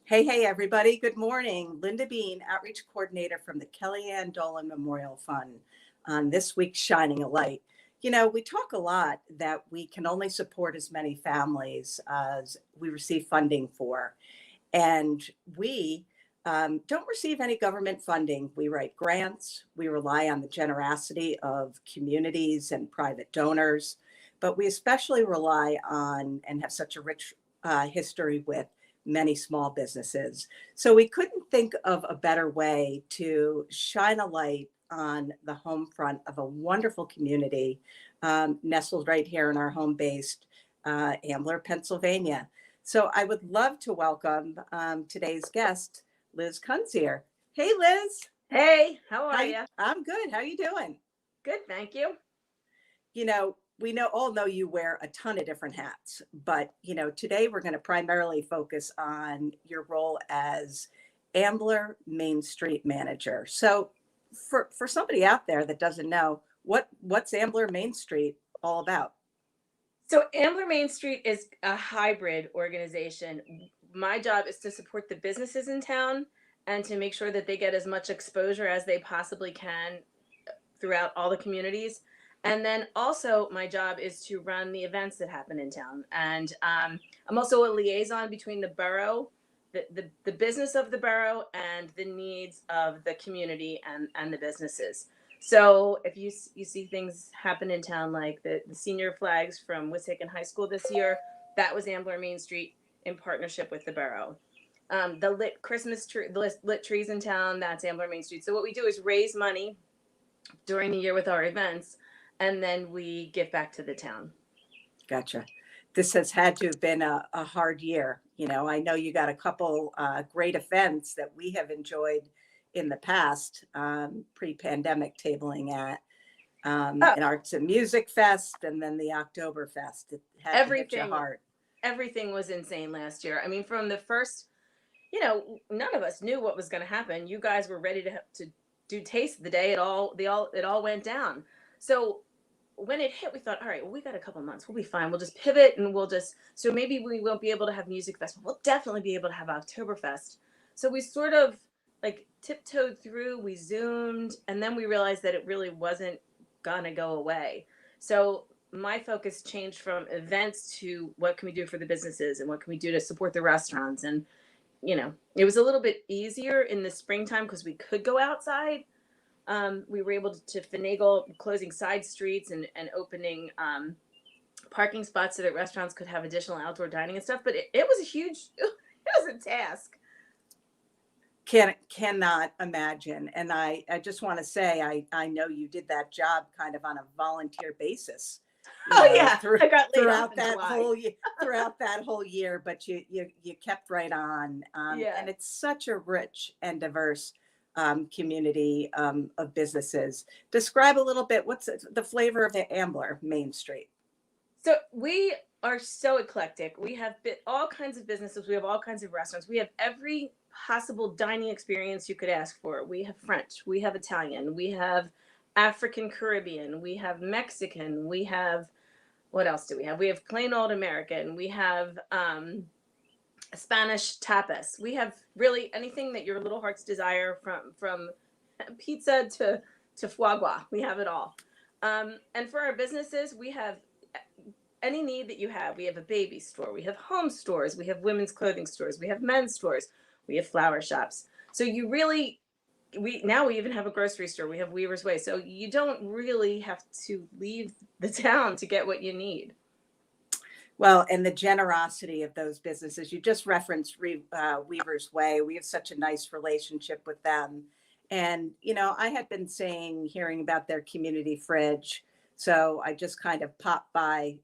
Hey, everybody. Good morning. Linda Bean, Outreach Coordinator from the Kellyanne Dolan Memorial Fund on this week's Shining a Light. You know, we talk a lot that we can only support as many families as we receive funding for. And we don't receive any government funding. We write grants. We rely on the generosity of communities and private donors. But we especially rely on and have such a rich history with many small businesses. So we couldn't think of a better way to shine a light on the home front of a wonderful community nestled right here in our home based Ambler, Pennsylvania. So I would love to welcome today's guest, Liz Kunzier. Hey, Liz. Hey, how are you? I'm good. How you doing? Good, thank you. You know, we all know you wear a ton of different hats, but today we're going to primarily focus on your role as Ambler Main Street manager. So for somebody out there that doesn't know, what's Ambler Main Street all about? So Ambler Main Street is a hybrid organization. My job is to support the businesses in town and to make sure that they get as much exposure as they possibly can throughout all the communities. And then also my job is to run the events that happen in town. And I'm also a liaison between the borough, the business of the borough, and the needs of the community and the businesses. So if you see things happen in town, like the senior flags from Wissahickon High School this year, that was Ambler Main Street in partnership with the borough. The lit Christmas tree, the lit trees in town, that's Ambler Main Street. So what we do is raise money during the year with our events, and then we give back to the town. Gotcha. This has had to have been a hard year. I know you got a couple great events that we have enjoyed in the past, pre-pandemic tabling at an Arts and Music Fest, and then the Oktoberfest. It had to hit your heart. Everything was insane last year. I mean, from the first, none of us knew what was going to happen. You guys were ready to do Taste the day it all went down. So when it hit, we thought, all right, well, we got a couple months. We'll be fine. We'll just pivot and so maybe we won't be able to have Music Fest. We'll definitely be able to have Oktoberfest. So we sort of like tiptoed through, we Zoomed, and then we realized that it really wasn't gonna go away. So my focus changed from events to what can we do for the businesses and what can we do to support the restaurants. And, it was a little bit easier in the springtime because we could go outside. We were able to finagle closing side streets and opening parking spots so that restaurants could have additional outdoor dining and stuff. But it was it was a task. Cannot imagine. And I just want to say, I know you did that job kind of on a volunteer basis. Yeah, I got throughout that whole year, but you kept right on. And it's such a rich and diverse community of businesses. Describe a little bit, what's the flavor of the Ambler Main Street? So we are so eclectic. We have all kinds of businesses. We have all kinds of restaurants. We have every possible dining experience you could ask for. We have French, we have Italian, we have African Caribbean, we have Mexican, we have, what else do we have? We have plain old American, we have Spanish tapas. We have really anything that your little hearts desire, from pizza to foie gras. We have it all. And for our businesses, we have any need that you have. We have a baby store, we have home stores, we have women's clothing stores, we have men's stores, we have flower shops. So you really, we even have a grocery store. We have Weaver's Way. So you don't really have to leave the town to get what you need. Well, and the generosity of those businesses, you just referenced Weaver's Way. We have such a nice relationship with them. And, I had been hearing about their community fridge. So I just kind of popped by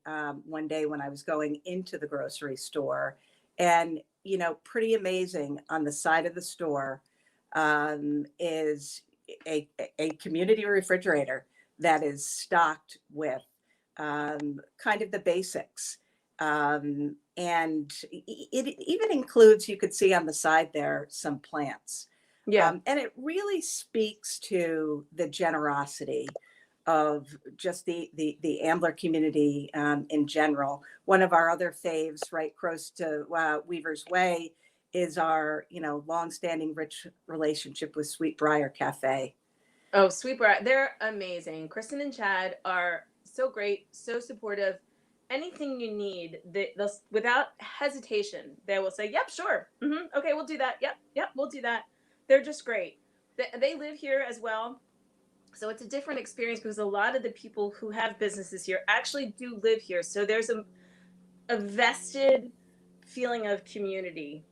one day when I was going into the grocery store, and, pretty amazing, on the side of the store is a community refrigerator that is stocked with kind of the basics. And it even includes, you could see on the side there, some plants. Yeah. And it really speaks to the generosity of just the Ambler community in general. One of our other faves, right close to Weaver's Way, is our, longstanding rich relationship with Sweet Briar Cafe. Oh, Sweetbriar, they're amazing. Kristen and Chad are so great, so supportive. Anything you need, they'll without hesitation, they will say, "Yep, sure, okay, we'll do that. Yep, yep, we'll do that." They're just great. They live here as well, so it's a different experience because a lot of the people who have businesses here actually do live here. So there's a vested feeling of community.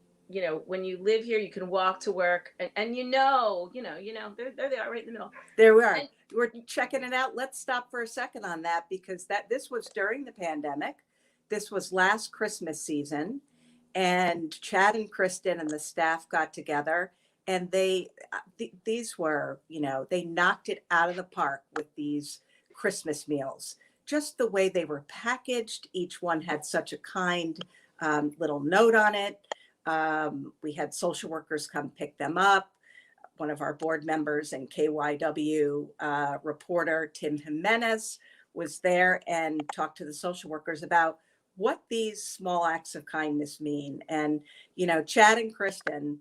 When you live here, you can walk to work, and there they are right in the middle. There we are. And We're checking it out. Let's stop for a second on that because this was during the pandemic. This was last Christmas season, and Chad and Kristen and the staff got together, and these were, they knocked it out of the park with these Christmas meals. Just the way they were packaged, each one had such a kind little note on it. We had social workers come pick them up. One of our board members and KYW reporter, Tim Jimenez, was there and talked to the social workers about what these small acts of kindness mean. And, Chad and Kristen,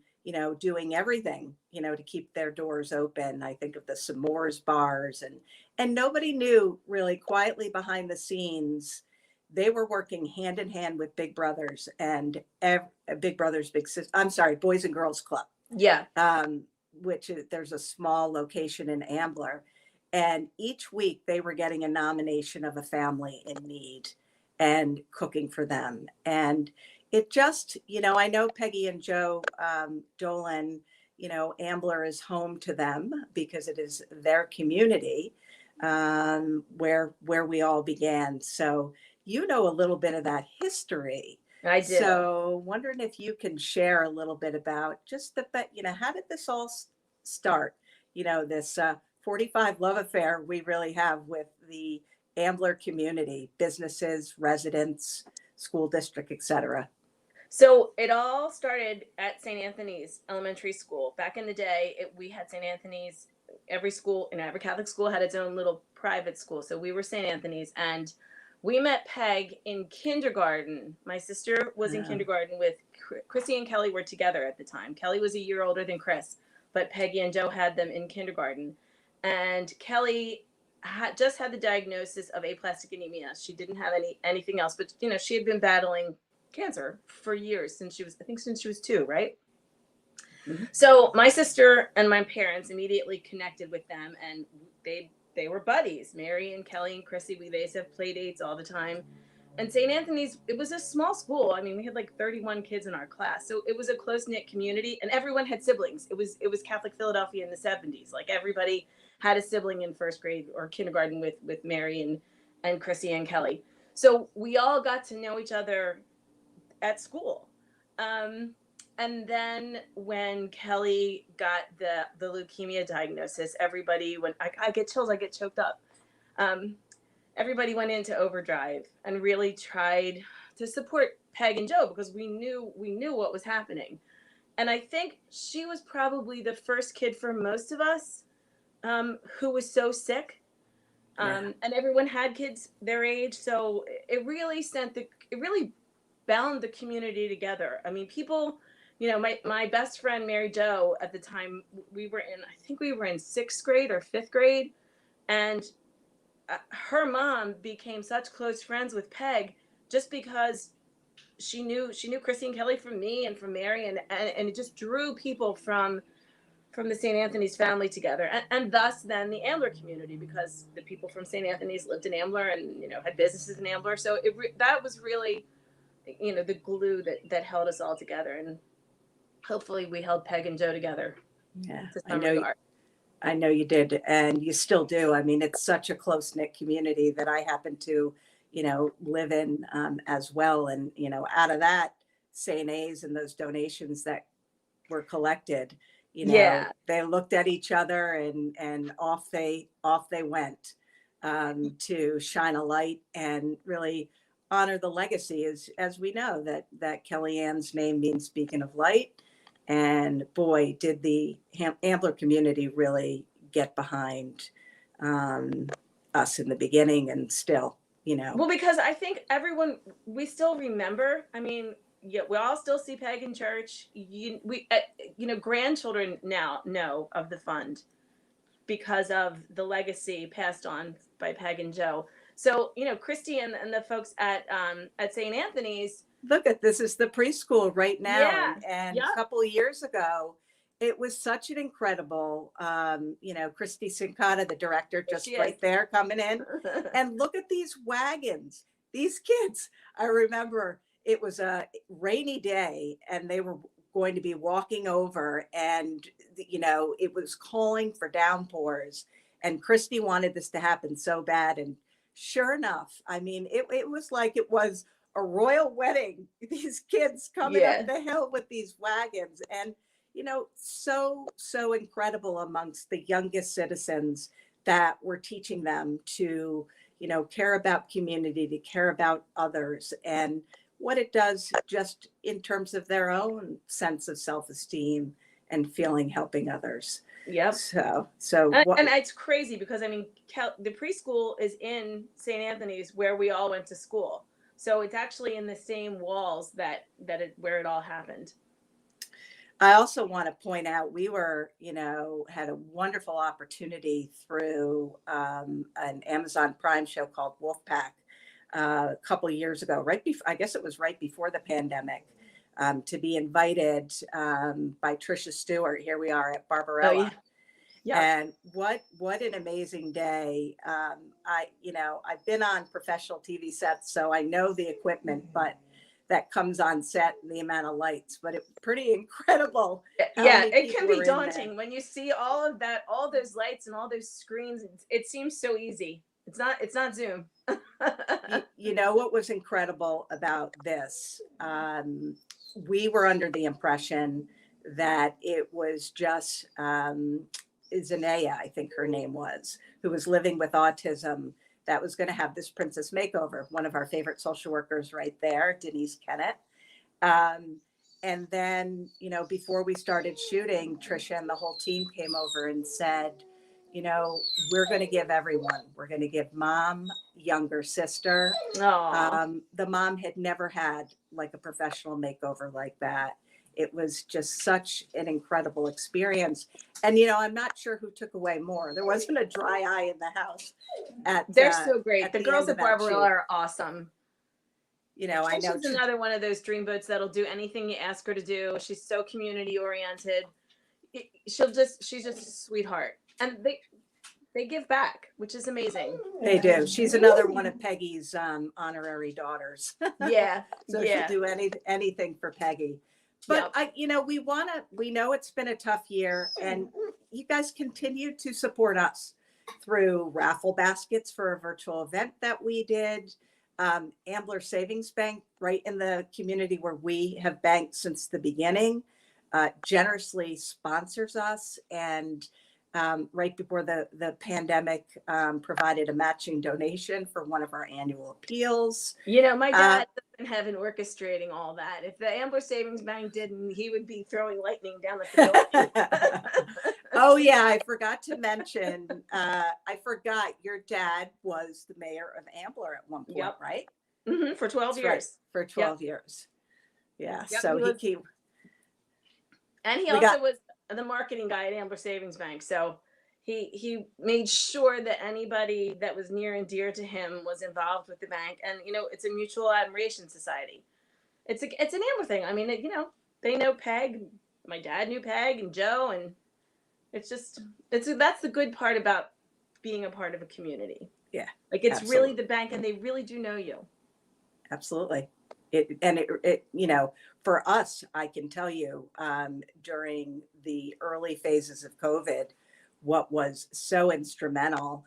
doing everything, to keep their doors open. I think of the s'mores bars and nobody knew really quietly behind the scenes. They were working hand in hand with Big Brothers and Big Brothers, Big Sisters. I'm sorry, Boys and Girls Club. yeah, Which is, there's a small location in Ambler. And each week they were getting a nomination of a family in need and cooking for them. And it just, I know Peggy and Joe Dolan, Ambler is home to them because it is their community where we all began. So a little bit of that history. I do. So wondering if you can share a little bit about just how did this all start? This 45 love affair we really have with the Ambler community, businesses, residents, school district, etc. So it all started at St. Anthony's Elementary School. Back in the day, we had St. Anthony's. Every school, every Catholic school had its own little private school. So we were St. Anthony's, and we met Peg in kindergarten. My sister was in kindergarten with Chrissy and Kelly were together at the time. Kelly was a year older than Chris, but Peggy and Joe had them in kindergarten. And Kelly just had the diagnosis of aplastic anemia. She didn't have anything else, but she had been battling cancer for years since she was 2, right? Mm-hmm. So my sister and my parents immediately connected with them, and they were buddies. Mary and Kelly and Chrissy, they used to have play dates all the time. And St. Anthony's, it was a small school. I mean, we had like 31 kids in our class. So it was a close-knit community, and everyone had siblings. It was Catholic Philadelphia in the 70s. Like everybody had a sibling in first grade or kindergarten with Mary and Chrissy and Kelly. So we all got to know each other at school. And then when Kelly got the leukemia diagnosis, everybody went, I get chills, I get choked up. Everybody went into overdrive and really tried to support Peg and Joe because we knew what was happening. And I think she was probably the first kid for most of us who was so sick. And everyone had kids their age. So it really bound the community together. I mean, people, my best friend, Mary Jo, at the time, I think we were in 6th grade or 5th grade. And her mom became such close friends with Peg just because she knew Chrissy and Kelly from me and from Mary. And it just drew people from the St. Anthony's family together. And thus then the Ambler community, because the people from St. Anthony's lived in Ambler and, had businesses in Ambler. So that was really, the glue that held us all together. And hopefully we held Peg and Joe together. Yeah, I know you did, and you still do. I mean, it's such a close-knit community that I happen to, live in as well. And, out of that, St. A's and those donations that were collected, they looked at each other and off they went to shine a light and really honor the legacy, as we know that Kellyanne's name means beacon of light. And boy, did the Ambler community really get behind us in the beginning and still, Well, because I think we still remember, I mean, yeah, we all still see Peg in church. Grandchildren now know of the fund because of the legacy passed on by Peg and Joe. So, Christy and the folks at St. Anthony's. Look at this is the preschool right now. Yeah. And Yep. a couple of years ago, it was such an incredible, Christy Sincata, the director, just She right is. there coming in. And look at these wagons, these kids. I remember it was a rainy day and they were going to be walking over and, it was calling for downpours. And Christy wanted this to happen so bad. And sure enough, I mean, it was like it was a royal wedding. These kids coming Yeah. up the hill with these wagons. And so incredible amongst the youngest citizens that we're teaching them to, care about community, to care about others, and what it does just in terms of their own sense of self-esteem and feeling helping others. Yep. So and it's crazy because the preschool is in St. Anthony's where we all went to school. So it's actually in the same walls where it all happened. I also want to point out we were, had a wonderful opportunity through an Amazon Prime show called Wolfpack a couple of years ago, I guess it was right before the pandemic, to be invited by Trisha Stewart. Here we are at Barbarella. Oh, yeah. Yeah. And what an amazing day. I've been on professional TV sets, so I know the equipment, but that comes on set and the amount of lights, but it's pretty incredible. Yeah, it can be daunting when you see all of that, all those lights and all those screens. It seems so easy. It's not Zoom. You know what was incredible about this? We were under the impression that it was just Zanaya, I think her name was, who was living with autism, that was going to have this princess makeover. One of our favorite social workers right there, Denise Kennett. And then, before we started shooting, Trisha and the whole team came over and said, we're going to give everyone. We're going to give mom, younger sister. The mom had never had like a professional makeover like that. It was just such an incredible experience. And, I'm not sure who took away more. There wasn't a dry eye in the house. They're so great. The girls at Barbarella are awesome. I know she's another one of those dreamboats that'll do anything you ask her to do. She's so community oriented. She's just a sweetheart. And they give back, which is amazing. They do. She's another one of Peggy's honorary daughters. Yeah. So she'll do anything for Peggy. But yep. we know it's been a tough year, and you guys continue to support us through raffle baskets for a virtual event that we did. Ambler Savings Bank, right in the community where we have banked since the beginning, generously sponsors us, and right before the pandemic, provided a matching donation for one of our annual appeals. My dad in heaven orchestrating all that. If the Ambler Savings Bank didn't, he would be throwing lightning down the building. Oh yeah, I forgot to mention. I forgot your dad was the mayor of Ambler at one point, yep. right? Mm-hmm, for 12 That's years. Right. For 12 yep. years. Yeah. Yep, So he was the marketing guy at Ambler Savings Bank. So he made sure that anybody that was near and dear to him was involved with the bank. And, it's a mutual admiration society. It's an Ambler thing. I mean, they know Peg. My dad knew Peg and Joe. And that's the good part about being a part of a community. Yeah. Like it's absolutely. Really the bank, and they really do know you. Absolutely. For us, I can tell you, during the early phases of COVID, what was so instrumental,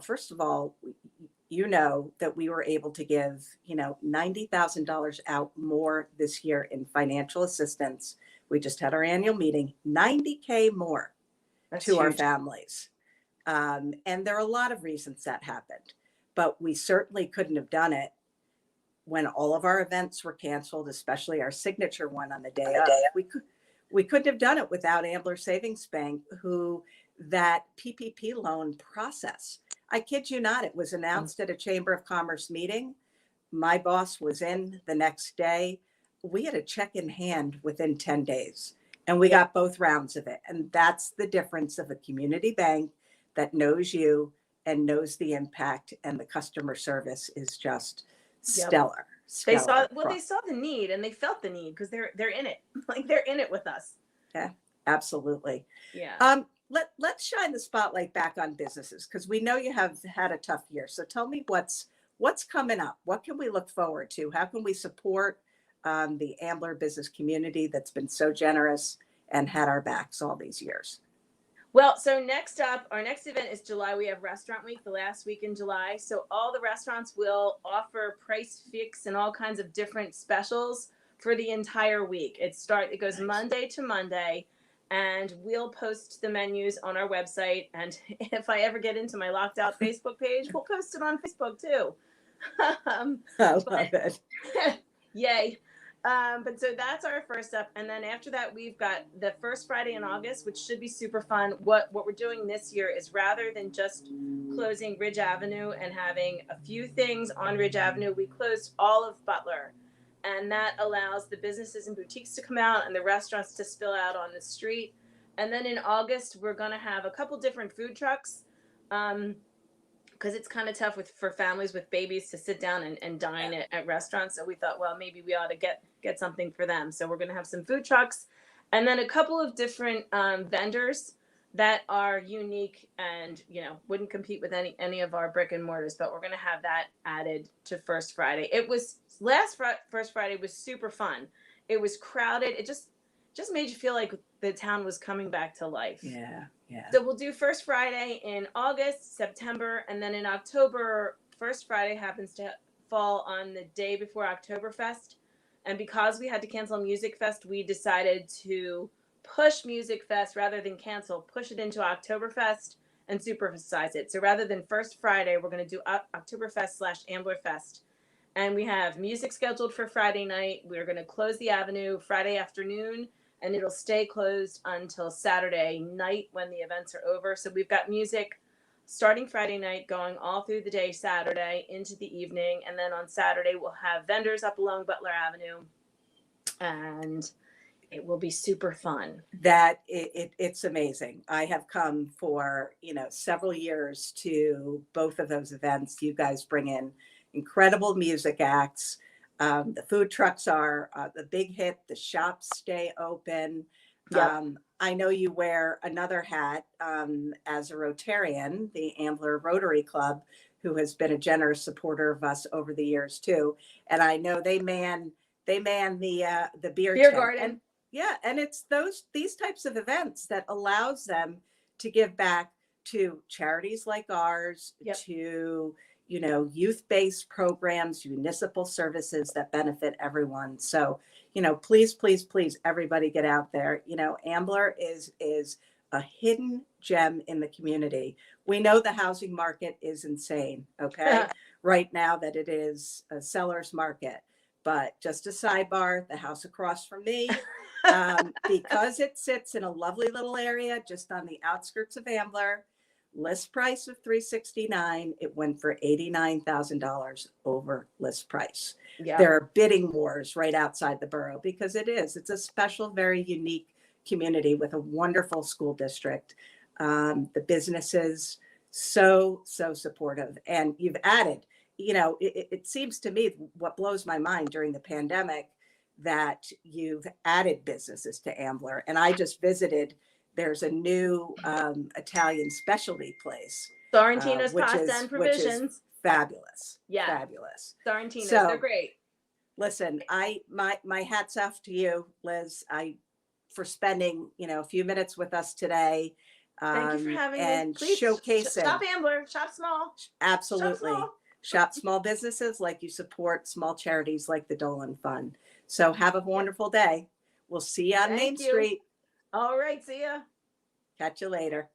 first of all, that we were able to give, $90,000 out more this year in financial assistance. We just had our annual meeting, $90K more That's to huge. Our families. And there are a lot of reasons that happened, but we certainly couldn't have done it when all of our events were canceled, especially our signature one on the day of. We couldn't have done it without Ambler Savings Bank, who that PPP loan process. I kid you not, it was announced at a Chamber of Commerce meeting. My boss was in the next day. we had a check in hand within 10 days and we got both rounds of it. And that's the difference of a community bank that knows you and knows the impact, and the customer service is just stellar. They saw stellar. they saw the need and they felt the need because they're in it. Like they're in it with us. Yeah, absolutely. Yeah. Let's shine the spotlight back on businesses, because we know you have had a tough year. So tell me what's coming up. What can we look forward to? How can we support the Ambler business community that's been so generous and had our backs all these years? Well, so next up, our next event is July. We have Restaurant Week, the last week in July. So all the restaurants will offer price fix and all kinds of different specials for the entire week. It goes Monday to Monday, and we'll post the menus on our website. And if I ever get into my locked out Facebook page, we'll post it on Facebook too. I love it. Yay. But so that's our first up. And then after that, we've got the first Friday in August, which should be super fun. What we're doing this year is, rather than just closing Ridge Avenue and having a few things on Ridge Avenue, we closed all of Butler. And that allows the businesses and boutiques to come out and the restaurants to spill out on the street. And then in August, we're going to have a couple different food trucks. Because it's kind of tough for families with babies to sit down and dine at restaurants. So we thought, well, maybe we ought to get something for them. So we're going to have some food trucks, and then a couple of different vendors that are unique and, wouldn't compete with any of our brick and mortars. But we're going to have that added to First Friday. It was First Friday was super fun. It was crowded. It just made you feel like the town was coming back to life. Yeah. So we'll do First Friday in August, September, and then in October, First Friday happens to fall on the day before Oktoberfest. And because we had to cancel Music Fest, we decided to push Music Fest rather than cancel, push it into Oktoberfest and supersize it. So rather than First Friday, we're going to do Oktoberfest/Amblerfest. And we have music scheduled for Friday night. We're going to close the Avenue Friday afternoon, and it'll stay closed until Saturday night when the events are over. So we've got music starting Friday night, going all through the day Saturday into the evening. And then on Saturday, we'll have vendors up along Butler Avenue. And it will be super fun. It's amazing. I have come for, several years to both of those events. You guys bring in incredible music acts. The food trucks are the big hit. The shops stay open. Yep. I know you wear another hat as a Rotarian, the Ambler Rotary Club, who has been a generous supporter of us over the years too. And I know they man the beer garden. And it's these types of events that allows them to give back to charities like ours, to youth-based programs, municipal services that benefit everyone. So, please, everybody get out there. Ambler is a hidden gem in the community. We know the housing market is insane, okay? Right now that it is a seller's market. But just a sidebar, the house across from me, because it sits in a lovely little area just on the outskirts of Ambler, list price of $369, it went for $89,000 over list price. Yeah. There are bidding wars right outside the borough because it's a special, very unique community with a wonderful school district. The businesses, so supportive. And you've added, it seems to me what blows my mind during the pandemic that you've added businesses to Ambler. And I just visited. There's a new Italian specialty place. Sorrentino's Pasta and Provisions. Which is fabulous. Yeah. Fabulous. Sorrentino's, So, they're great. Listen, my hat's off to you, Liz, for spending, a few minutes with us today. Thank you for having me. And Please, showcasing. Shop Ambler, shop small. Absolutely. Shop small businesses like you support small charities like the Dolan Fund. So have a wonderful day. We'll see you on Main Street. All right. See ya. Catch you later.